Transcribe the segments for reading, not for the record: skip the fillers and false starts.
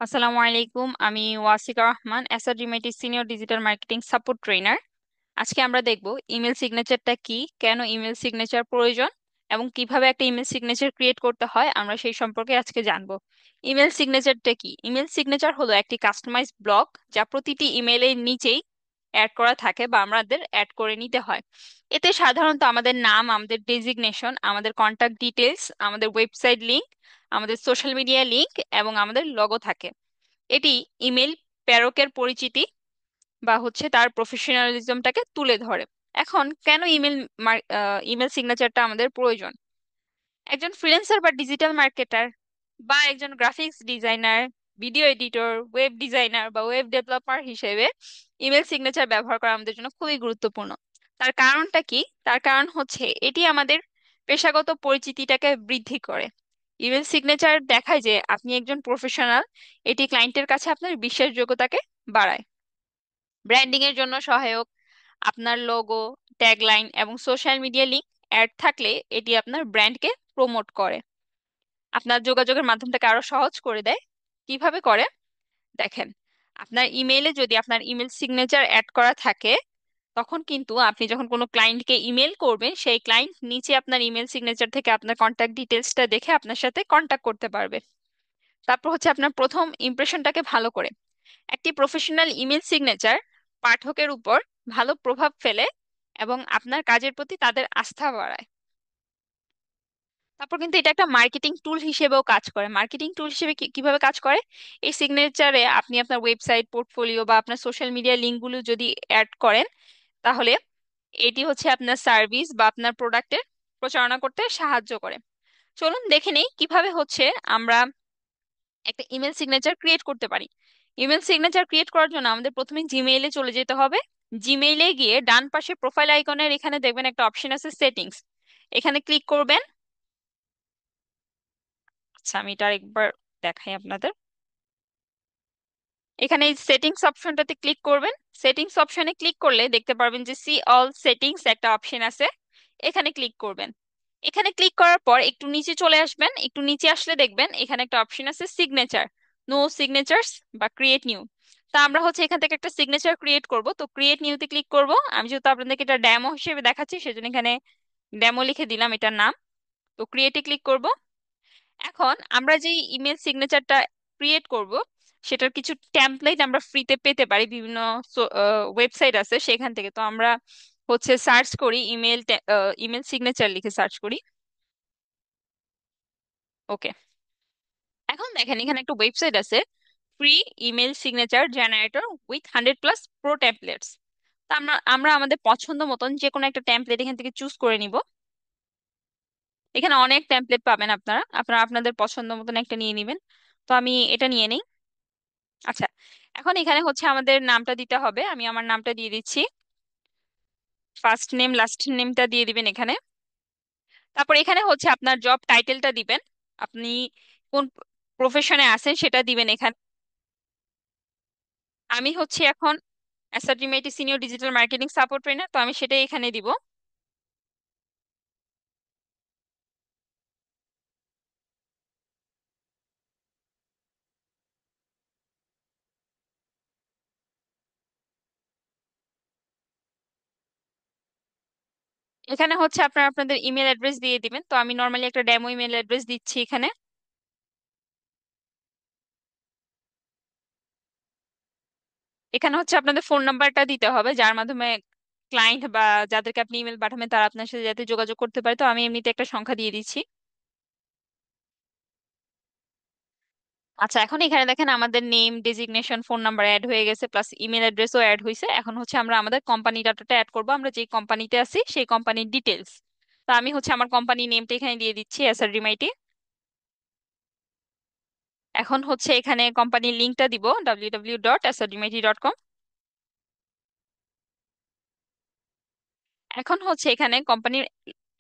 আসসালামু আলাইকুম। আমি ওয়াসিকা রহমান, অ্যাসাডিমেটিক senior digital marketing support trainer. আজকে আমরা দেখব ইমেল সিগনেচারটা কি, কেন ইমেল সিগনেচার প্রয়োজন এবং কিভাবে একটা ইমেল সিগনেচার ক্রিয়েট করতে হয় আমরা সেই সম্পর্কে আজকে জানবো। ইমেল সিগনেচারটা কি? ইমেল সিগনেচার হলো একটি কাস্টমাইজ ব্লক যা প্রতিটি ইমেলের নিচেই অ্যাড করা থাকে বা আমাদের অ্যাড করে নিতে হয়। এতে সাধারণত আমাদের নাম, আমাদের ডেজিগনেশন, আমাদের কন্টাক্ট ডিটেলস, আমাদের ওয়েবসাইট লিংক, আমাদের সোশ্যাল মিডিয়া লিংক এবং আমাদের লগো থাকে। এটি ইমেল প্রেরকের পরিচিতি বা তার প্রফেশনালিজমটাকে তুলে ধরে। এখন কেন ইমেল সিগনেচারটা আমাদের প্রয়োজন? একজন ফ্রিল্যান্সার বা ডিজিটাল মার্কেটার বা একজন graphics designer, video editor, web designer বা ওয়েব ডেভেলপার হিসেবে ইমেল সিগনেচার ব্যবহার করা আমাদের জন্য খুবই গুরুত্বপূর্ণ। তার কারণটা কি? তার কারণ এটি আমাদের পেশাগত পরিচিতিটাকে বৃদ্ধি করে। ইমেল সিগনেচার দেখায় যে আপনি একজন প্রফেশনাল। এটি ক্লায়েন্টের কাছে আপনার বিশ্বাসযোগ্যতাকে বাড়ায়। ব্র্যান্ডিং এর জন্য সহায়ক। আপনার লোগো, ট্যাগলাইন এবং সোশ্যাল মিডিয়া লিংক অ্যাড থাকলে এটি আপনার ব্র্যান্ডকে প্রমোট করে, আপনার যোগাযোগের মাধ্যমটাকে আরো সহজ করে দেয়। কিভাবে করে? দেখেন, আপনার ইমেইলে যদি আপনার ইমেল সিগনেচার অ্যাড করা থাকে, তখন কিন্তু আপনি যখন কোনো ক্লায়েন্টকে ইমেল করবেন, সেই ক্লায়েন্ট নিচে আপনার ইমেল সিগনেচার থেকে আপনার কন্ট্যাক্ট ডিটেলসটা দেখে আপনার সাথে কন্ট্যাক্ট করতে পারবে। তারপর আপনার প্রথম ইমপ্রেশনটাকে ভালো করে। একটি প্রফেশনাল ইমেল সিগনেচার পাঠকের উপর ভালো প্রভাব ফেলে এবং আপনার কাজের প্রতি তাদের আস্থা বাড়ায়। তারপর কিন্তু এটা একটা মার্কেটিং টুল হিসেবেও কাজ করে। মার্কেটিং টুল হিসেবে কিভাবে কাজ করে? এই সিগনেচারে আপনি আপনার ওয়েবসাইট, পোর্টফোলিও বা আপনার সোশ্যাল মিডিয়া লিঙ্কগুলো যদি অ্যাড করেন, তাহলে এটি আপনার সার্ভিস বা আপনার প্রোডাক্টের প্রচারণা করতে সাহায্য করে। চলুন দেখে নেই কিভাবে আমরা একটা ইমেল সিগনেচার ক্রিয়েট করতে পারি। ইমেল সিগনেচার ক্রিয়েট করার জন্য আমাদের প্রথমে জিমেইলে চলে যেতে হবে। জিমেইলে গিয়ে ডান পাশে প্রোফাইল আইকনের এখানে দেখবেন একটা অপশন আছে সেটিংস। এখানে ক্লিক করবেন। আচ্ছা, আমি এটা একবার দেখাই আপনাদের। এখানে এই সেটিংস অপশনটাতে ক্লিক করবেন। সেটিংস অপশনে ক্লিক করলে দেখতে পারবেন যে সি অল সেটিংস একটা অপশন আছে। এখানে ক্লিক করবেন। এখানে ক্লিক করার পর একটু নিচে চলে আসবেন। একটু নিচে আসলে দেখবেন এখানে একটা অপশন আছে সিগনেচার, নো সিগনেচার্স বা ক্রিয়েট নিউ। তা আমরা এখান থেকে একটা সিগনেচার ক্রিয়েট করব, তো ক্রিয়েট নিউতে ক্লিক করব। আমি যেহেতু আপনাদেরকে এটা ডেমো হিসেবে দেখাচ্ছি, সেজন্য এখানে ডেমো লিখে দিলাম এটার নাম। তো ক্রিয়েটে ক্লিক করব। এখন আমরা যে ইমেল সিগনেচারটা ক্রিয়েট করব, সেটার কিছু টেমপ্লেট আমরা ফ্রিতে পেতে পারি। বিভিন্ন ওয়েবসাইট আছে সেখান থেকে। তো আমরা সার্চ করি ইমেল সিগনেচার লিখে সার্চ করি। ওকে, এখন দেখেন এখানে একটা ওয়েবসাইট আছে, free email signature generator with 100+ pro templates. তো আমরা আমরা আমাদের পছন্দ মতন যে কোনো একটা টেমপ্লেট এখান থেকে চুজ করে নিব। এখানে অনেক টেমপ্লেট পাবেন, আপনারা আপনারা আপনাদের পছন্দ মতন একটা নিয়ে নেবেন। তো আমি এটা নিয়ে নিই। আচ্ছা, এখন এখানে আমাদের নামটা দিতে হবে। আমি আমার নামটা দিয়ে দিচ্ছি। ফার্স্ট নেম, লাস্ট নেমটা দিয়ে দিবেন এখানে। তারপর এখানে আপনার জব টাইটেলটা দিবেন। আপনি কোন প্রফেশনে আছেন সেটা দিবেন এখানে। আমি এখন অ্যাসাডিমেটি senior digital marketing support trainer, তো আমি সেটাই এখানে দিব। এখানে আপনারা আপনাদের ইমেল অ্যাড্রেস দিয়ে দিবেন। তো আমি নর্মালি একটা ডেমো ইমেল অ্যাড্রেস দিচ্ছি এখানে। এখানে আপনাদের ফোন নাম্বারটা দিতে হবে, যার মাধ্যমে ক্লায়েন্ট বা যাদেরকে আপনি ইমেল পাঠাবেন তারা আপনার সাথে যাতে যোগাযোগ করতে পারে। তো আমি এমনিতে একটা সংখ্যা দিয়ে দিচ্ছি। আচ্ছা, এখন এখানে দেখেন আমাদের name, designation, phone number add হয়ে গেছে, প্লাস ইমেল অ্যাড্রেসও অ্যাড হয়েছে। এখন আমরা আমাদের কোম্পানি ডাটাটা অ্যাড করব, আমরা যে কোম্পানিতে আছি সেই কোম্পানির ডিটেলস। তো আমি আমার কোম্পানি নেমটা এখানে দিয়ে দিচ্ছি, এসআর রিমাইটি। এখন এখানে কোম্পানির লিংকটা দিব, www.srdimaiti.com। এখন এখানে কোম্পানির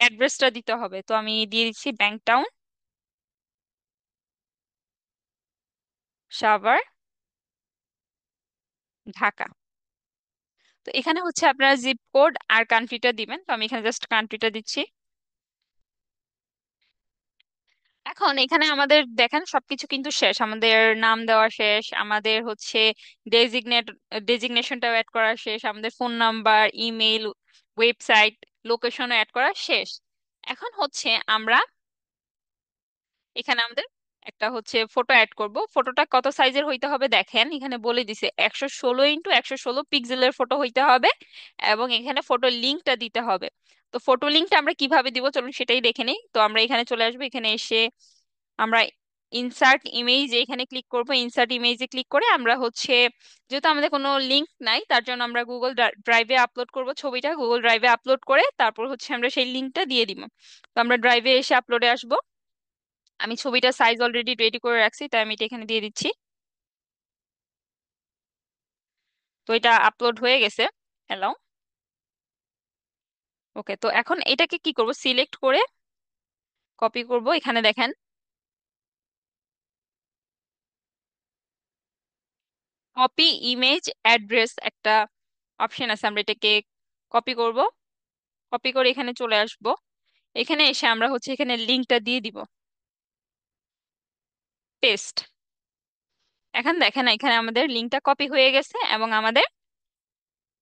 অ্যাড্রেসটা দিতে হবে। তো আমি দিয়ে দিচ্ছি ব্যাংক টাউন, সাভার, ঢাকা। তো এখানে আপনারা জিপ কোড আর কান্ট্রিটা দিবেন। তো আমি এখানে জাস্ট কান্ট্রিটা দিচ্ছি। এখন এখানে আমাদের দেখেন সবকিছু কিন্তু শেষ, আমাদের নাম দেওয়া শেষ, আমাদের হচ্ছে ডেজিগনেশনটাও অ্যাড করা শেষ, আমাদের ফোন নাম্বার, ইমেল, ওয়েবসাইট, লোকেশনও অ্যাড করা শেষ। এখন হচ্ছে আমরা এখানে আমাদের একটা হচ্ছে ফটো অ্যাড করব। ফটোটা কত সাইজের হইতে হবে দেখেন, এখানে বলে দিছে 116x116 পিক্সেলের ফটো হইতে হবে, এবং এখানে ফটো লিঙ্কটা দিতে হবে। তো ফটো লিঙ্কটা আমরা কিভাবে দিব চলুন সেটাই দেখে নিই। তো আমরা এখানে চলে আসবো, এখানে এসে আমরা ইনসার্ট ইমেজ এখানে ক্লিক করব। ইনসার্ট ইমেজে ক্লিক করে আমরা হচ্ছে, যেহেতু আমাদের কোনো লিংক নাই তার জন্য আমরা গুগল ড্রাইভে আপলোড করব ছবিটা। গুগল ড্রাইভে আপলোড করে তারপর হচ্ছে আমরা সেই লিংকটা দিয়ে দিব। তো আমরা ড্রাইভে এসে আপলোডে আসব। আমি ছবিটা সাইজ অলরেডি রেডি করে রাখছি, তাই আমি এটা এখানে দিয়ে দিচ্ছি। তো এটা আপলোড হয়ে গেছে। হ্যালো। ওকে, তো এখন এটাকে কি করব, সিলেক্ট করে কপি করব। এখানে দেখেন কপি ইমেজ অ্যাড্রেস একটা অপশন আছে, আমরা এটাকে কপি করব। কপি করে এখানে চলে আসব। এখানে এসে আমরা হচ্ছে এখানে লিংকটা দিয়ে দিব, পেস্ট। এখন দেখেন এখানে আমাদের লিংকটা কপি হয়ে গেছে এবং আমাদের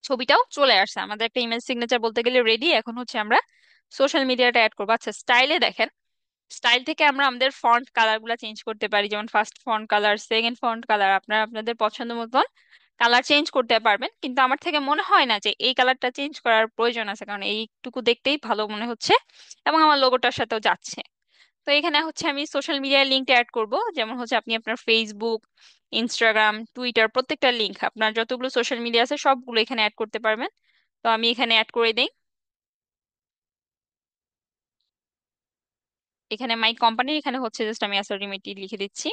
ছবিটাও চলে আসছে। আমাদের একটা ইমেজ সিগনেচার বলতে গেলে রেডি। এখন হচ্ছে আমরা সোশ্যাল মিডিয়াটা অ্যাড করবো। আচ্ছা, স্টাইলে দেখেন, স্টাইল থেকে আমরা আমাদের ফন্ট কালার গুলা চেঞ্জ করতে পারি, যেমন first font colour, second font colour, আপনারা আপনাদের পছন্দ মতন কালার চেঞ্জ করতে পারবেন। কিন্তু আমার থেকে মনে হয় না যে এই কালারটা চেঞ্জ করার প্রয়োজন আছে, কারণ এইটুকু দেখতেই ভালো মনে হচ্ছে এবং আমার লোগোটার সাথেও যাচ্ছে। তো এখানে হচ্ছে আমি সোশ্যাল মিডিয়ার লিঙ্কটা অ্যাড করব, যেমন হচ্ছে আপনি আপনার ফেসবুক, ইনস্টাগ্রাম, টুইটার প্রত্যেকটা লিঙ্ক, আপনার যতগুলো সোশ্যাল মিডিয়া আছে সবগুলো এখানে অ্যাড করতে পারবেন। তো আমি এখানে অ্যাড করে দিই। এখানে মাই কোম্পানি, এখানে হচ্ছে জাস্ট আমি অ্যাসার রিমেডি লিখে দিচ্ছি।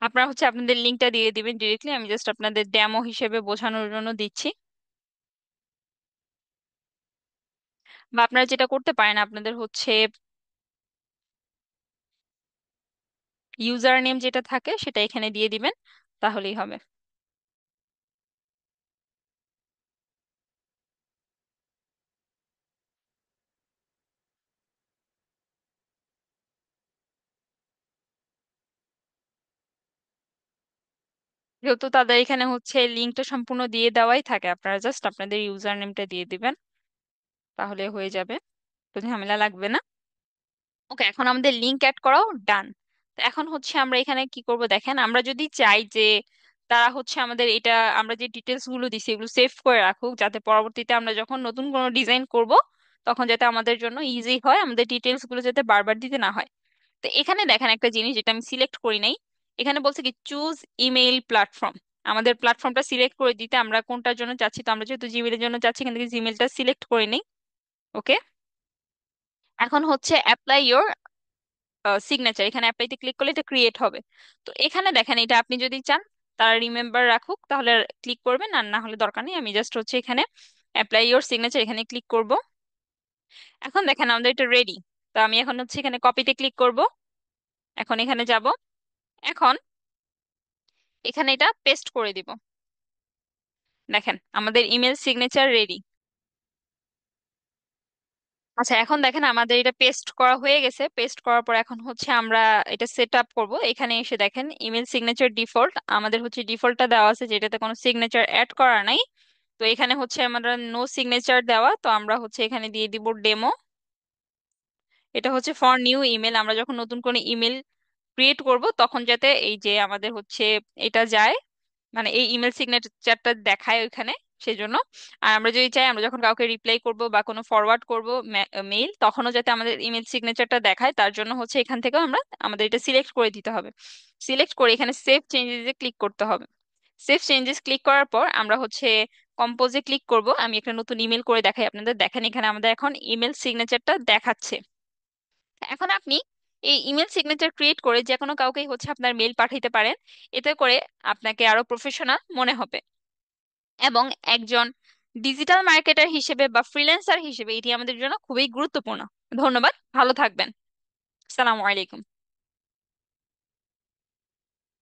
আপনারা হচ্ছে আপনাদের লিঙ্কটা দিয়ে দিবেন ডিরেক্টলি, আমি জাস্ট আপনাদের ডেমো হিসেবে বোঝানোর জন্য দিচ্ছি। বা আপনারা যেটা করতে পারেন, আপনাদের হচ্ছে ইউজার নেম যেটা থাকে সেটা এখানে দিয়ে দিবেন, তাহলেই হবে। যেহেতু তাদের এখানে হচ্ছে লিঙ্কটা সম্পূর্ণ দিয়ে দেওয়াই থাকে, আপনারা জাস্ট আপনাদের ইউজার নেমটা দিয়ে দিবেন, তাহলে হয়ে যাবে, তো ঝামেলা লাগবে না। ওকে, এখন আমাদের লিংক অ্যাড করাও ডান। তো এখন হচ্ছে আমরা এখানে কি করব দেখেন, আমরা যদি চাই যে তারা হচ্ছে আমাদের এটা, আমরা যে ডিটেলস গুলো দিছি এগুলো সেভ করে রাখুক, যাতে পরবর্তীতে আমরা যখন নতুন কোনো ডিজাইন করব তখন যাতে আমাদের জন্য ইজি হয়, আমাদের ডিটেলস গুলো যাতে বারবার দিতে না হয়। তো এখানে দেখেন একটা জিনিস যেটা আমি সিলেক্ট করি নাই, এখানে বলছে কি চুজ ইমেইল প্ল্যাটফর্ম। আমাদের প্ল্যাটফর্মটা সিলেক্ট করে দিতে, আমরা কোনটার জন্য চাচ্ছি, তো আমরা যেহেতু জিমেইলের জন্য চাচ্ছি এখান থেকে জিমেইলটা সিলেক্ট করে নিই। ওকে, এখন হচ্ছে অ্যাপ্লাই ইওর সিগনেচার, এখানে অ্যাপ্লাইতে ক্লিক করলে এটা ক্রিয়েট হবে। তো এখানে দেখেন এটা আপনি যদি চান তারা রিমেম্বার রাখুক তাহলে ক্লিক করবেন, আর না হলে দরকার নেই। আমি জাস্ট হচ্ছে এখানে অ্যাপ্লাই ইওর সিগনেচার এখানে ক্লিক করব। এখন দেখেন আমাদের এটা রেডি। তো আমি এখন হচ্ছে এখানে কপিতে ক্লিক করব। এখন এখানে যাব, এখন এখানে এটা পেস্ট করে দিব। দেখেন আমাদের ইমেল সিগনেচার রেডি। আচ্ছা, এখন দেখেন আমাদের এটা পেস্ট করা হয়ে গেছে। পেস্ট করার পর এখন হচ্ছে আমরা এটা সেট আপ করবো। এখানে এসে দেখেন ইমেল সিগনেচার ডিফল্ট, আমাদের হচ্ছে ডিফল্টটা দেওয়া আছে যেটাতে কোনো সিগনেচার অ্যাড করা নাই। তো এখানে হচ্ছে আমরা নো সিগনেচার দেওয়া, তো আমরা হচ্ছে এখানে দিয়ে দিব ডেমো। এটা হচ্ছে ফর নিউ ইমেল, আমরা যখন নতুন কোনো ইমেল ক্রিয়েট করব তখন যাতে এই যে আমাদের হচ্ছে এটা যায়, মানে এই ইমেল সিগনেচারটা দেখায় ওইখানে, সেজন্য। আর আমরা যদি চাই আমরা যখন কাউকে রিপ্লাই করব বা কোনো ফরওয়ার্ড করব মেইল, তখনও যাতে আমাদের ইমেল সিগনেচারটা দেখায়, তার জন্য হচ্ছে এখান থেকে আমরা আমাদের এটা সিলেক্ট করে দিতে হবে। সিলেক্ট করে এখানে সেভ চেঞ্জেসে ক্লিক করতে হবে। সেভ চেঞ্জেস ক্লিক করার পর আমরা হচ্ছে কম্পোজে ক্লিক করব। আমি একটা নতুন ইমেল করে দেখাই আপনাদের, দেখেন এখানে আমাদের এখন ইমেল সিগনেচারটা দেখাচ্ছে। এখন আপনি এই ইমেল সিগনেচার ক্রিয়েট করে যে কোনো কাউকেই হচ্ছে আপনার মেল পাঠাইতে পারেন। এতে করে আপনাকে আরো প্রফেশনাল মনে হবে, এবং একজন ডিজিটাল মার্কেটার হিসেবে বা ফ্রিল্যান্সার হিসেবে এটি আমাদের জন্য খুবই গুরুত্বপূর্ণ। ধন্যবাদ, ভালো থাকবেন। আসসালামু আলাইকুম।